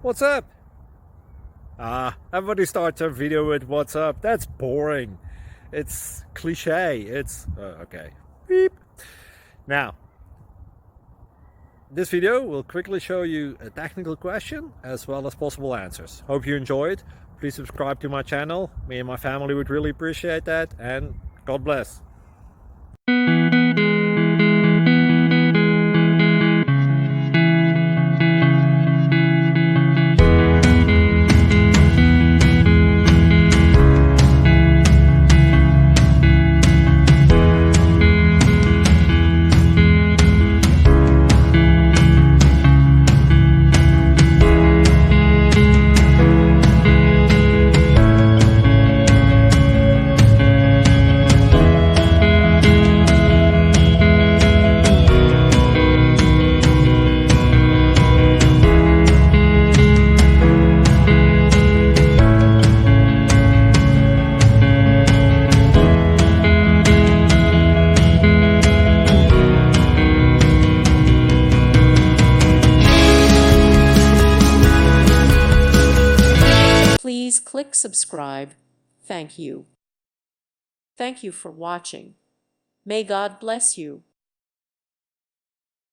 What's up? Everybody starts their video with what's up. That's boring. It's cliche. It's okay. Beep. Now, this video will quickly show you a technical question as well as possible answers. Hope you enjoyed. Please subscribe to my channel. Me and my family would really appreciate that, and God bless. Please click subscribe. Thank you. Thank you for watching. May God bless you.